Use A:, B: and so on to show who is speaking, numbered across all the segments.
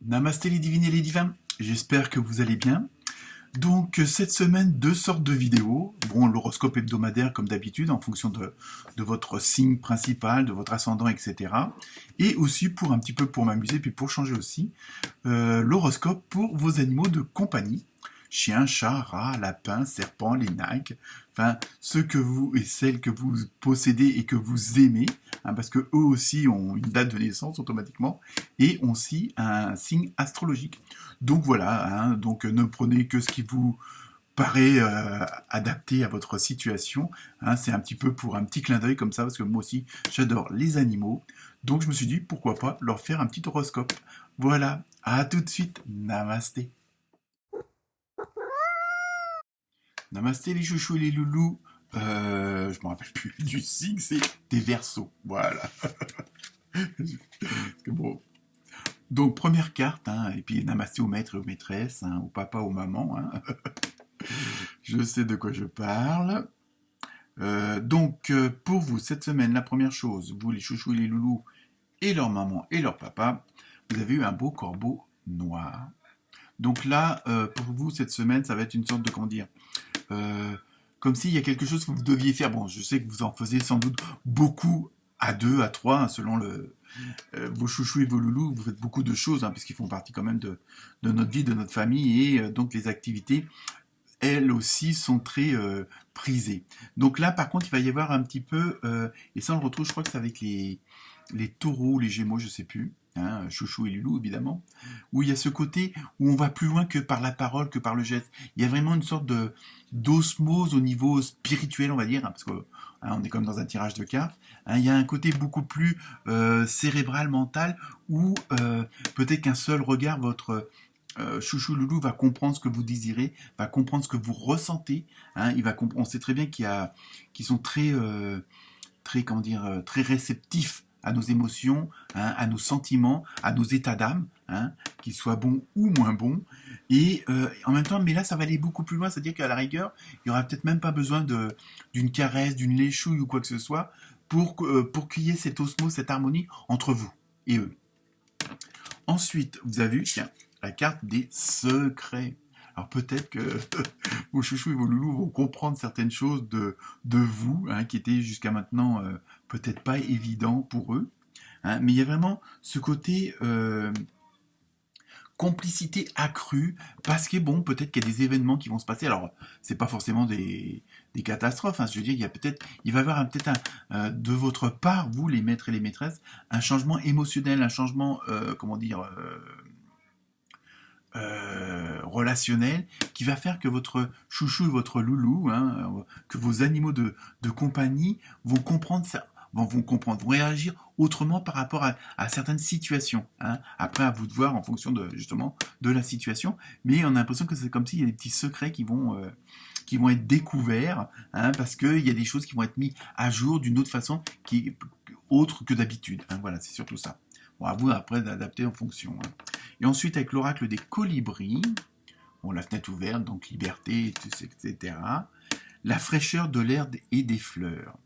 A: Namasté les divines et les divins, j'espère que vous allez bien. Donc cette semaine, deux sortes de vidéos. Bon, l'horoscope hebdomadaire comme d'habitude en fonction de votre signe principal, de votre ascendant, etc. Et aussi pour un petit peu pour m'amuser, puis pour changer aussi, l'horoscope pour vos animaux de compagnie. Chiens, chats, rats, lapins, serpents, les nacres, enfin ceux que vous et celles que vous possédez et que vous aimez, hein, parce que eux aussi ont une date de naissance automatiquement et ont aussi un signe astrologique. Donc voilà, hein, donc ne prenez que ce qui vous paraît adapté à votre situation. Hein, c'est un petit peu pour un petit clin d'œil comme ça, parce que moi aussi j'adore les animaux. Donc je me suis dit pourquoi pas leur faire un petit horoscope. Voilà, à tout de suite, namasté. Namasté les chouchous et les loulous. Je me rappelle plus du signe, c'est des Verseaux. Voilà. Bon. Donc première carte, hein, et puis namasté aux maîtres et aux maîtresses, hein, au papa, aux mamans. Hein. Je sais de quoi je parle. Donc pour vous, cette semaine, la première chose, vous les chouchous et les loulous, et leur maman et leur papa, vous avez eu un beau corbeau noir. Donc là, pour vous, cette semaine, ça va être une sorte de, comment dire, comme s'il y a quelque chose que vous deviez faire. Bon, je sais que vous en faisiez sans doute beaucoup à deux, à trois, hein, selon vos chouchous et vos loulous. Vous faites beaucoup de choses, hein, puisqu'ils font partie quand même de notre vie, de notre famille, et donc les activités, elles aussi, sont très prisées. Donc là, par contre, il va y avoir un petit peu, et ça on le retrouve, je crois que c'est avec les taureaux, les gémeaux, je sais plus, hein, chouchou et loulou évidemment, où il y a ce côté où on va plus loin que par la parole, que par le geste. Il y a vraiment une sorte d'osmose au niveau spirituel, on va dire, hein, parce que hein, on est comme dans un tirage de cartes. Hein, il y a un côté beaucoup plus cérébral, mental, où peut-être qu'un seul regard, votre chouchou loulou va comprendre ce que vous désirez, va comprendre ce que vous ressentez. Hein, on sait très bien qu'ils sont très, comment dire, très réceptifs à nos émotions, hein, à nos sentiments, à nos états d'âme, hein, qu'ils soient bons ou moins bons. Et en même temps, mais là, ça va aller beaucoup plus loin, c'est-à-dire qu'à la rigueur, il n'y aura peut-être même pas besoin d'une caresse, d'une léchouille ou quoi que ce soit pour qu'il y ait cette osmose, cette harmonie entre vous et eux. Ensuite, vous avez vu, tiens, la carte des secrets. Alors peut-être que vos chouchous et vos loulous vont comprendre certaines choses de vous, hein, qui étaient jusqu'à maintenant peut-être pas évident pour eux. Hein, mais il y a vraiment ce côté complicité accrue, parce que bon, peut-être qu'il y a des événements qui vont se passer. Alors, c'est pas forcément des catastrophes. Hein, je veux dire, il va y avoir peut-être de votre part, vous les maîtres et les maîtresses, un changement émotionnel, un changement, comment dire. Relationnel qui va faire que votre chouchou et votre loulou, hein, que vos animaux de compagnie vont comprendre ça, vont réagir autrement par rapport à certaines situations. Hein. Après, à vous de voir en fonction justement de la situation, mais on a l'impression que c'est comme s'il y a des petits secrets qui vont être découverts, hein, parce qu'il y a des choses qui vont être mises à jour d'une autre façon autre que d'habitude. Hein. Voilà, c'est surtout ça. Bon, à vous après d'adapter en fonction. Hein. Et ensuite, avec l'oracle des colibris, bon, la fenêtre ouverte, donc liberté, etc. La fraîcheur de l'air et des fleurs.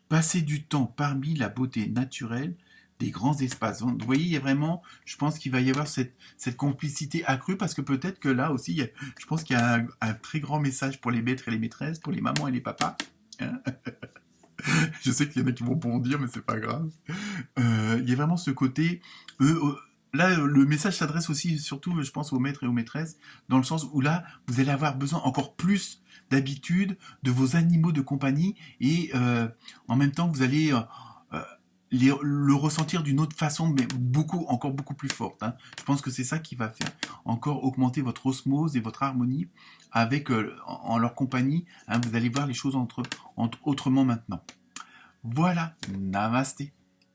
A: Passer du temps parmi la beauté naturelle des grands espaces. Donc, vous voyez, il y a vraiment, je pense qu'il va y avoir cette complicité accrue, parce que peut-être que là aussi, je pense qu'il y a un très grand message pour les maîtres et les maîtresses, pour les mamans et les papas. Hein. Je sais qu'il y en a qui vont bondir, mais c'est pas grave. Il y a vraiment ce côté. Là, le message s'adresse aussi, surtout, je pense, aux maîtres et aux maîtresses, dans le sens où là, vous allez avoir besoin encore plus d'habitude de vos animaux de compagnie, et en même temps, vous allez le ressentir d'une autre façon, mais encore beaucoup plus forte. Hein. Je pense que c'est ça qui va faire encore augmenter votre osmose et votre harmonie avec en leur compagnie. Hein. Vous allez voir les choses autrement maintenant. Voilà, namasté.